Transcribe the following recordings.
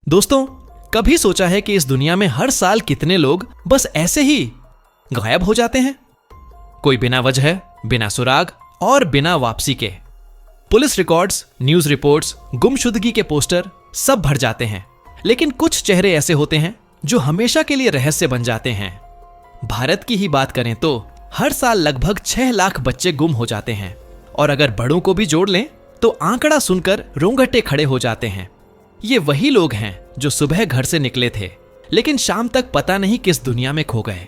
दोस्तों, कभी सोचा है कि इस दुनिया में हर साल कितने लोग बस ऐसे ही गायब हो जाते हैं? कोई बिना वजह, बिना सुराग और बिना वापसी के। पुलिस रिकॉर्ड्स, न्यूज रिपोर्ट्स, गुमशुदगी के पोस्टर सब भर जाते हैं, लेकिन कुछ चेहरे ऐसे होते हैं जो हमेशा के लिए रहस्य बन जाते हैं। भारत की ही बात करें तो हर साल लगभग 6 लाख बच्चे गुम हो जाते हैं, और अगर बड़ों को भी जोड़ लें तो आंकड़ा सुनकर रोंगटे खड़े हो जाते हैं। ये वही लोग हैं जो सुबह घर से निकले थे, लेकिन शाम तक पता नहीं किस दुनिया में खो गए।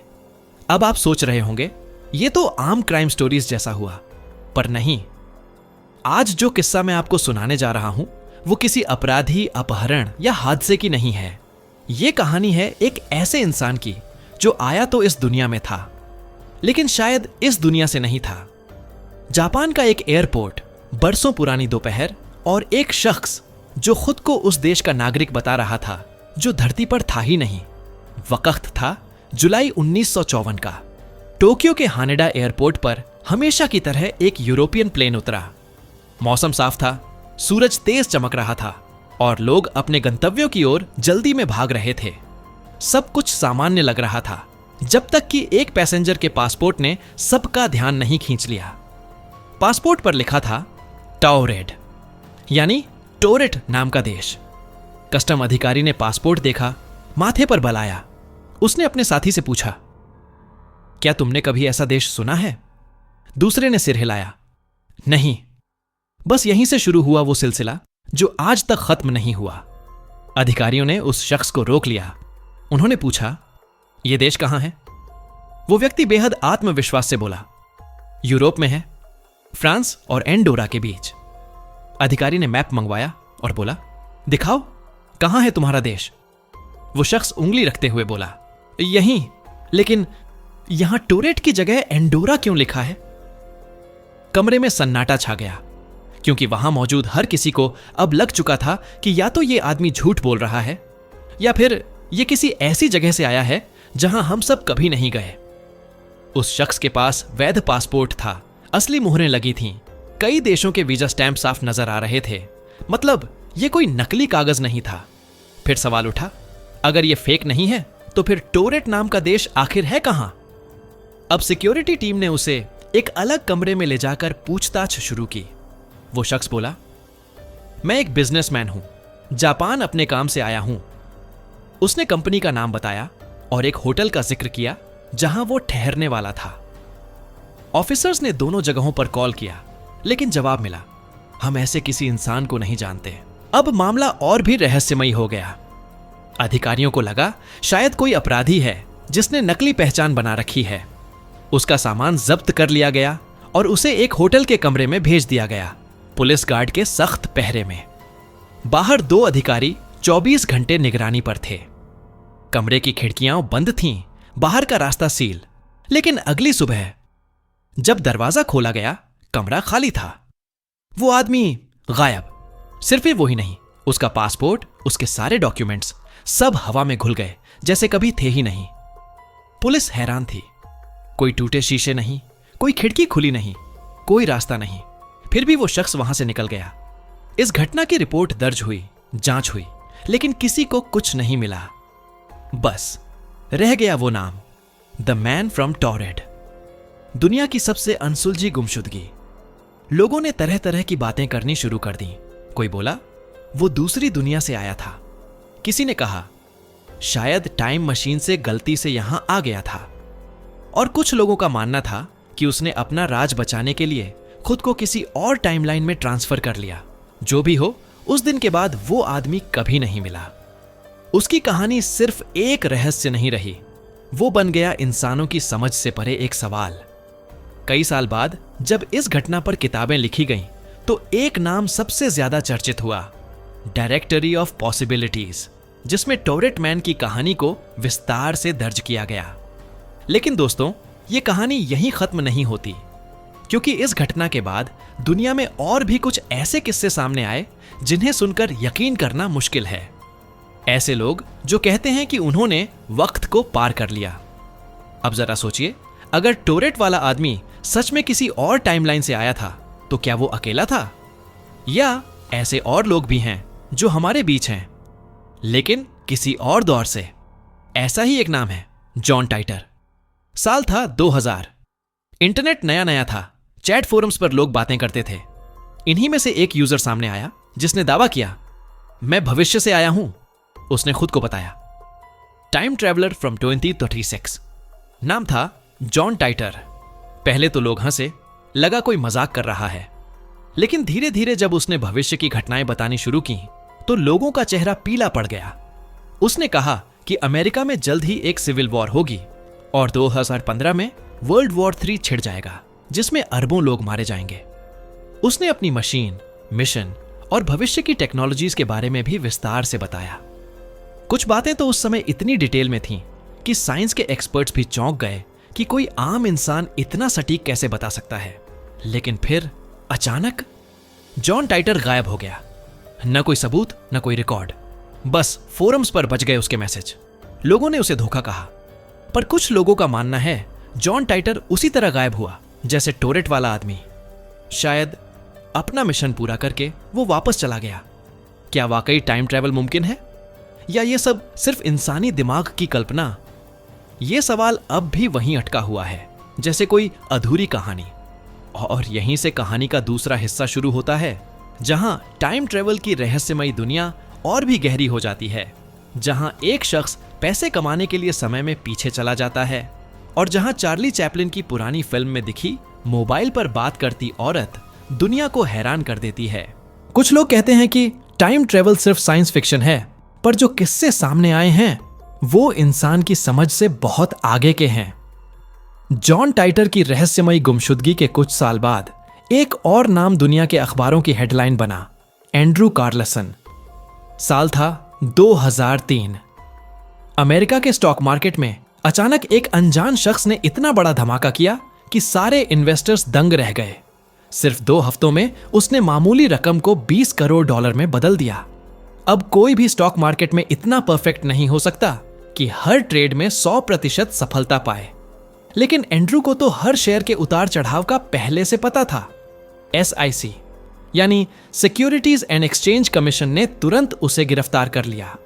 अब आप सोच रहे होंगे, ये तो आम क्राइम स्टोरीज जैसा हुआ, पर नहीं। आज जो किस्सा मैं आपको सुनाने जा रहा हूं, वो किसी अपराधी, अपहरण या हादसे की नहीं है। ये कहानी है एक ऐसे इंसान की जो आया तो इस दुनिया में था, लेकिन शायद इस दुनिया से नहीं था। जापान का एक एयरपोर्ट, बरसों पुरानी दोपहर, और एक शख्स जो खुद को उस देश का नागरिक बता रहा था जो धरती पर था ही नहीं। वक्त था जुलाई 1954 का। टोक्यो के हानेडा एयरपोर्ट पर हमेशा की तरह एक यूरोपियन प्लेन उतरा। मौसम साफ था, सूरज तेज चमक रहा था और लोग अपने गंतव्यों की ओर जल्दी में भाग रहे थे। सब कुछ सामान्य लग रहा था, जब तक कि एक पैसेंजर के पासपोर्ट ने सबका ध्यान नहीं खींच लिया। पासपोर्ट पर लिखा था टॉरेड, यानी टोरेट नाम का देश। कस्टम अधिकारी ने पासपोर्ट देखा, माथे पर बल आया। उसने अपने साथी से पूछा, क्या तुमने कभी ऐसा देश सुना है? दूसरे ने सिर हिलाया, नहीं। बस यहीं से शुरू हुआ वो सिलसिला जो आज तक खत्म नहीं हुआ। अधिकारियों ने उस शख्स को रोक लिया। उन्होंने पूछा, यह देश कहां है? वो व्यक्ति बेहद आत्मविश्वास से बोला, यूरोप में है, फ्रांस और एंडोरा के बीच। अधिकारी ने मैप मंगवाया और बोला, दिखाओ, कहां है तुम्हारा देश? वो शख्स उंगली रखते हुए बोला, यहीं, लेकिन यहां टोरेट की जगह एंडोरा क्यों लिखा है? कमरे में सन्नाटा छा गया, क्योंकि वहां मौजूद हर किसी को अब लग चुका था कि या तो ये आदमी झूठ बोल रहा है, या फिर ये किसी ऐसी जगह से आया है जहां हम सब कभी नहीं गए। उस शख्स के पास वैध पासपोर्ट था, असली मुहरें लगी थीं, कई देशों के वीजा स्टैंप साफ नजर आ रहे थे। मतलब ये कोई नकली कागज नहीं था। फिर सवाल उठा, अगर ये फेक नहीं है तो फिर टोरेट नाम का देश आखिर है कहां? अब सिक्योरिटी टीम ने उसे एक अलग कमरे में ले जाकर पूछताछ शुरू की। वो शख्स बोला, मैं एक बिजनेसमैन हूं, जापान अपने काम से आया हूं। उसने कंपनी का नाम बताया और एक होटल का जिक्र किया जहां वो ठहरने वाला था। ऑफिसर्स ने दोनों जगहों पर कॉल किया, लेकिन जवाब मिला, हम ऐसे किसी इंसान को नहीं जानते। अब मामला और भी रहस्यमयी हो गया। अधिकारियों को लगा शायद कोई अपराधी है जिसने नकली पहचान बना रखी है। उसका सामान जब्त कर लिया गया और उसे एक होटल के कमरे में भेज दिया गया, पुलिस गार्ड के सख्त पहरे में। बाहर 2 अधिकारी 24 घंटे निगरानी पर थे। कमरे की खिड़कियां बंद थीं, बाहर का रास्ता सील। लेकिन अगली सुबह जब दरवाजा खोला गया, कमरा खाली था। वो आदमी गायब। सिर्फ वो ही नहीं, उसका पासपोर्ट, उसके सारे डॉक्यूमेंट्स सब हवा में घुल गए, जैसे कभी थे ही नहीं। पुलिस हैरान थी। कोई टूटे शीशे नहीं, कोई खिड़की खुली नहीं, कोई रास्ता नहीं। फिर भी वो शख्स वहां से निकल गया। इस घटना की रिपोर्ट दर्ज हुई, जांच हुई, लेकिन किसी को कुछ नहीं मिला। बस रह गया वो नाम, द मैन फ्रॉम टोरेट। दुनिया की सबसे अनसुलझी गुमशुदगी। लोगों ने तरह तरह की बातें करनी शुरू कर दी। कोई बोला वो दूसरी दुनिया से आया था। किसी ने कहा शायद टाइम मशीन से गलती से यहां आ गया था। और कुछ लोगों का मानना था कि उसने अपना राज बचाने के लिए खुद को किसी और टाइमलाइन में ट्रांसफर कर लिया। जो भी हो, उस दिन के बाद वो आदमी कभी नहीं मिला। उसकी कहानी सिर्फ एक रहस्य नहीं रही, वो बन गया इंसानों की समझ से परे एक सवाल। कई साल बाद जब इस घटना पर किताबें लिखी गईं, तो एक नाम सबसे ज्यादा चर्चित हुआ, डायरेक्टरी ऑफ पॉसिबिलिटीज, जिसमें टोरेट मैन की कहानी को विस्तार से दर्ज किया गया। लेकिन दोस्तों, यह कहानी यहीं खत्म नहीं होती, क्योंकि इस घटना के बाद दुनिया में और भी कुछ ऐसे किस्से सामने आए जिन्हें सुनकर यकीन करना मुश्किल है। ऐसे लोग जो कहते हैं कि उन्होंने वक्त को पार कर लिया। अब जरा सोचिए, अगर टोरेट वाला आदमी सच में किसी और टाइमलाइन से आया था, तो क्या वो अकेला था? या ऐसे और लोग भी हैं जो हमारे बीच हैं, लेकिन किसी और दौर से। ऐसा ही एक नाम है, जॉन टाइटर। साल था 2000। इंटरनेट नया नया था। चैट फोरम्स पर लोग बातें करते थे। इन्हीं में से एक यूजर सामने आया जिसने दावा किया, मैं भविष्य से आया हूं। उसने खुद को बताया, टाइम ट्रैवलर फ्रॉम 2036। नाम था जॉन टाइटर। पहले तो लोग हंसे, लगा कोई मजाक कर रहा है। लेकिन धीरे धीरे जब उसने भविष्य की घटनाएं बतानी शुरू की तो लोगों का चेहरा पीला पड़ गया। उसने कहा कि अमेरिका में जल्द ही एक सिविल वॉर होगी और 2015 में वर्ल्ड वॉर 3 छिड़ जाएगा, जिसमें अरबों लोग मारे जाएंगे। उसने अपनी मशीन, मिशन और भविष्य की टेक्नोलॉजीज के बारे में भी विस्तार से बताया। कुछ बातें तो उस समय इतनी डिटेल में थीं कि साइंस के एक्सपर्ट्स भी चौंक गए कि कोई आम इंसान इतना सटीक कैसे बता सकता है। लेकिन फिर अचानक जॉन टाइटर गायब हो गया। न कोई सबूत, न कोई रिकॉर्ड। बस फोरम्स पर बच गए उसके मैसेज। लोगों ने उसे धोखा कहा। पर कुछ लोगों का मानना है जॉन टाइटर उसी तरह गायब हुआ जैसे टोरेट वाला आदमी। शायद अपना मिशन पूरा करके वो वापस चला गया। क्या वाकई टाइम ट्रैवल मुमकिन है, या ये सब सिर्फ इंसानी दिमाग की कल्पना? ये सवाल अब भी वहीं अटका हुआ है, जैसे कोई अधूरी कहानी। और यहीं से कहानी का दूसरा हिस्सा शुरू होता है, जहां टाइम ट्रैवल की रहस्यमयी दुनिया और भी गहरी हो जाती है, जहां एक शख्स पैसे कमाने के लिए समय में पीछे चला जाता है, और जहां चार्ली चैपलिन की पुरानी फिल्म में दिखी मोबाइल पर बात करती औरत दुनिया को हैरान कर देती है। कुछ लोग कहते हैं कि टाइम ट्रैवल सिर्फ साइंस फिक्शन है, पर जो किस्से सामने आए हैं वो इंसान की समझ से बहुत आगे के हैं। जॉन टाइटर की रहस्यमयी गुमशुदगी के कुछ साल बाद एक और नाम दुनिया के अखबारों की हेडलाइन बना, एंड्रू कार्लसन। साल था 2003। अमेरिका के स्टॉक मार्केट में अचानक एक अनजान शख्स ने इतना बड़ा धमाका किया कि सारे इन्वेस्टर्स दंग रह गए। सिर्फ 2 हफ्तों में उसने मामूली रकम को $20 करोड़ में बदल दिया। अब कोई भी स्टॉक मार्केट में इतना परफेक्ट नहीं हो सकता कि हर ट्रेड में 100% सफलता पाए। लेकिन एंड्रू को तो हर शेयर के उतार चढ़ाव का पहले से पता था। SIC यानी सिक्योरिटीज एंड एक्सचेंज कमीशन ने तुरंत उसे गिरफ्तार कर लिया।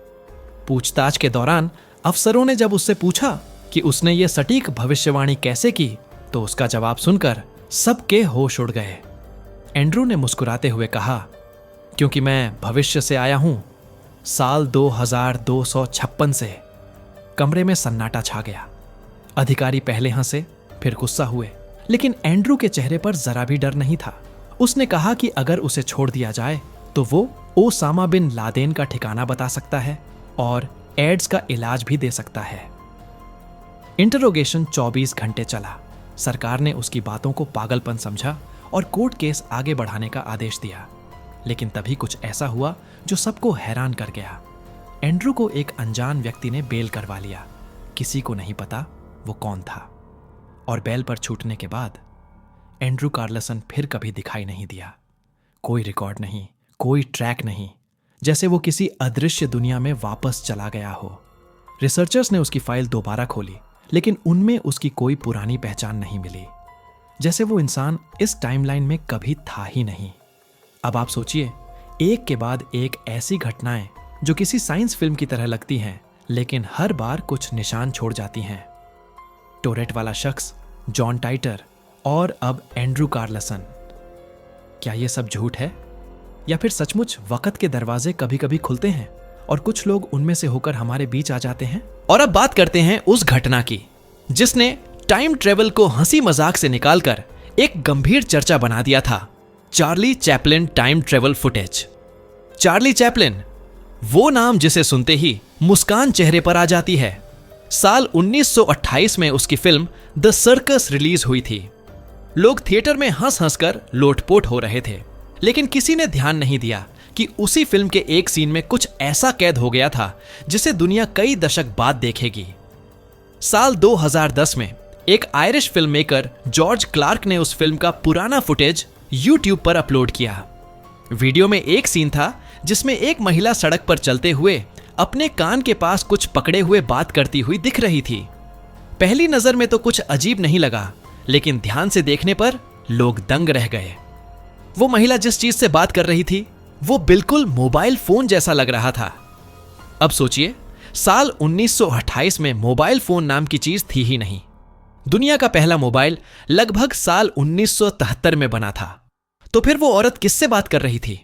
पूछताछ के दौरान अफसरों ने जब उससे पूछा कि उसने ये सटीक भविष्यवाणी कैसे की, तो उसका जवाब सुनकर सबके होश उड़ गए। एंड्रू ने मुस्कुराते हुए कहा, क्योंकि मैं भविष्य से आया हूं, साल 2256 से। कमरे में सन्नाटा छा गया। अधिकारी पहले हंसे, फिर गुस्सा हुए, लेकिन एंड्रू के चेहरे पर जरा भी डर नहीं था। उसने कहा कि अगर उसे छोड़ दिया जाए तो वो ओसामा बिन लादेन का ठिकाना बता सकता है और एड्स का इलाज भी दे सकता है। इंटरोगेशन 24 घंटे चला। सरकार ने उसकी बातों को पागलपन समझा और कोर्ट केस आगे बढ़ाने का आदेश दिया। लेकिन तभी कुछ ऐसा हुआ जो सबको हैरान कर गया। एंड्रू को एक अनजान व्यक्ति ने बेल करवा लिया। किसी को नहीं पता वो कौन था। और बेल पर छूटने के बाद एंड्रू कार्लसन फिर कभी दिखाई नहीं दिया। कोई रिकॉर्ड नहीं, कोई ट्रैक नहीं, जैसे वो किसी अदृश्य दुनिया में वापस चला गया हो। रिसर्चर्स ने उसकी फाइल दोबारा खोली, लेकिन उनमें उसकी कोई पुरानी पहचान नहीं मिली, जैसे वो इंसान इस टाइमलाइन में कभी था ही नहीं। अब आप सोचिए, एक के बाद एक ऐसी घटनाएं जो किसी साइंस फिल्म की तरह लगती हैं, लेकिन हर बार कुछ निशान छोड़ जाती हैं। टोरेट वाला शख्स, जॉन टाइटर और अब एंड्रू कार्लसन। क्या ये सब झूठ है, या फिर सचमुच वक्त के दरवाजे कभी कभी खुलते हैं और कुछ लोग उनमें से होकर हमारे बीच आ जाते हैं? और अब बात करते हैं उस घटना की जिसने टाइम ट्रेवल को हंसी मजाक से निकालकर एक गंभीर चर्चा बना दिया था। Charlie Chaplin time travel footage. Charlie Chaplin, वो नाम जिसे सुनते ही मुस्कान चेहरे पर आ जाती है। साल 1928 में उसकी फिल्म द सर्कस रिलीज हुई थी। लोग थिएटर में हंस हंसकर लोटपोट हो रहे थे, लेकिन किसी ने ध्यान नहीं दिया कि उसी फिल्म के एक सीन में कुछ ऐसा कैद हो गया था जिसे दुनिया कई दशक बाद देखेगी। साल 2010 में एक Irish film maker George Clarke ने उस फिल्म का पुराना फुटेज YouTube पर अपलोड किया। वीडियो में एक सीन था जिसमें एक महिला सड़क पर चलते हुए अपने कान के पास कुछ पकड़े हुए बात करती हुई दिख रही थी। पहली नजर में तो कुछ अजीब नहीं लगा, लेकिन ध्यान से देखने पर लोग दंग रह गए। वो महिला जिस चीज से बात कर रही थी वो बिल्कुल मोबाइल फोन जैसा लग रहा था। अब सोचिए, साल 1928 में मोबाइल फोन नाम की चीज थी ही नहीं। दुनिया का पहला मोबाइल लगभग साल 1973 में बना था। तो फिर वो औरत किससे बात कर रही थी?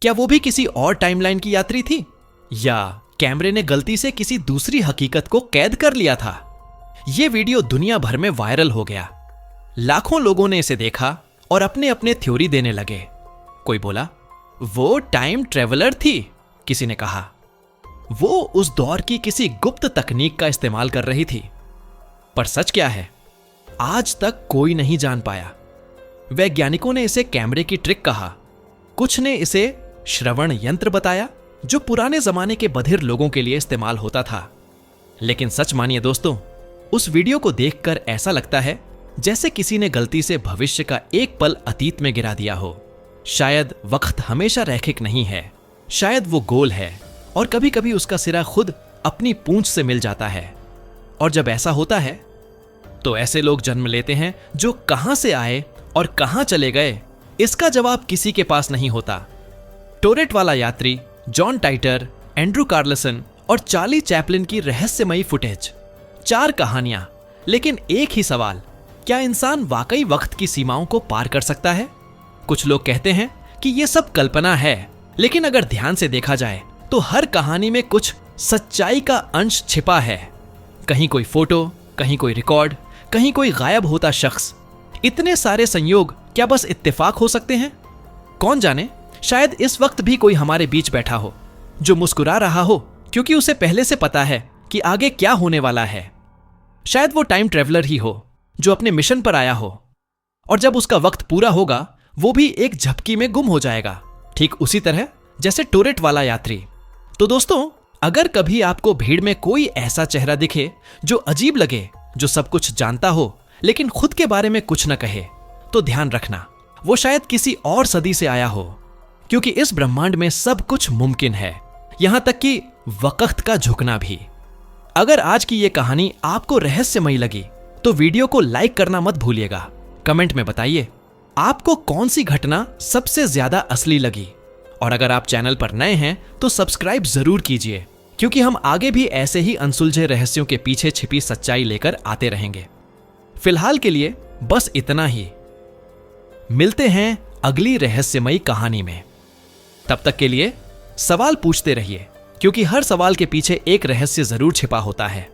क्या वो भी किसी और टाइमलाइन की यात्री थी, या कैमरे ने गलती से किसी दूसरी हकीकत को कैद कर लिया था? यह वीडियो दुनिया भर में वायरल हो गया। लाखों लोगों ने इसे देखा और अपने अपने थ्योरी देने लगे। कोई बोला वो टाइम ट्रेवलर थी, किसी ने कहा वो उस दौर की किसी गुप्त तकनीक का इस्तेमाल कर रही थी। पर सच क्या है, आज तक कोई नहीं जान पाया। वैज्ञानिकों ने इसे कैमरे की ट्रिक कहा, कुछ ने इसे श्रवण यंत्र बताया जो पुराने जमाने के बधिर लोगों के लिए इस्तेमाल होता था। लेकिन सच मानिए दोस्तों, उस वीडियो को देखकर ऐसा लगता है जैसे किसी ने गलती से भविष्य का एक पल अतीत में गिरा दिया हो। शायद वक्त हमेशा रैखिक नहीं है, शायद वो गोल है और कभी कभी उसका सिरा खुद अपनी पूंछ से मिल जाता है। और जब ऐसा होता है तो ऐसे लोग जन्म लेते हैं जो कहां से आए और कहां चले गए, इसका जवाब किसी के पास नहीं होता। टोरेट वाला यात्री, जॉन टाइटर, एंड्रू कार्लसन और चार्ली चैपलिन की रहस्यमयी फुटेज, 4 कहानियां, लेकिन एक ही सवाल, क्या इंसान वाकई वक्त की सीमाओं को पार कर सकता है? कुछ लोग कहते हैं कि यह सब कल्पना है, लेकिन अगर ध्यान से देखा जाए तो हर कहानी में कुछ सच्चाई का अंश छिपा है। कहीं कोई फोटो, कहीं कोई रिकॉर्ड, कहीं कोई गायब होता शख्स। इतने सारे संयोग क्या बस इत्तेफाक हो सकते हैं? कौन जाने, शायद इस वक्त भी कोई हमारे बीच बैठा हो जो मुस्कुरा रहा हो क्योंकि उसे पहले से पता है कि आगे क्या होने वाला है। शायद वो टाइम ट्रेवलर ही हो जो अपने मिशन पर आया हो, और जब उसका वक्त पूरा होगा वो भी एक झपकी में गुम हो जाएगा, ठीक उसी तरह जैसे टोरेट वाला यात्री। तो दोस्तों, अगर कभी आपको भीड़ में कोई ऐसा चेहरा दिखे जो अजीब लगे, जो सब कुछ जानता हो लेकिन खुद के बारे में कुछ न कहे, तो ध्यान रखना, वो शायद किसी और सदी से आया हो, क्योंकि इस ब्रह्मांड में सब कुछ मुमकिन है, यहां तक कि वक्त का झुकना भी। अगर आज की ये कहानी आपको रहस्यमयी लगी तो वीडियो को लाइक करना मत भूलिएगा। कमेंट में बताइए आपको कौन सी घटना सबसे ज्यादा असली लगी, और अगर आप चैनल पर नए हैं तो सब्सक्राइब जरूर कीजिए, क्योंकि हम आगे भी ऐसे ही अनसुलझे रहस्यों के पीछे छिपी सच्चाई लेकर आते रहेंगे। फिलहाल के लिए बस इतना ही। मिलते हैं अगली रहस्यमयी कहानी में। तब तक के लिए सवाल पूछते रहिए, क्योंकि हर सवाल के पीछे एक रहस्य जरूर छिपा होता है।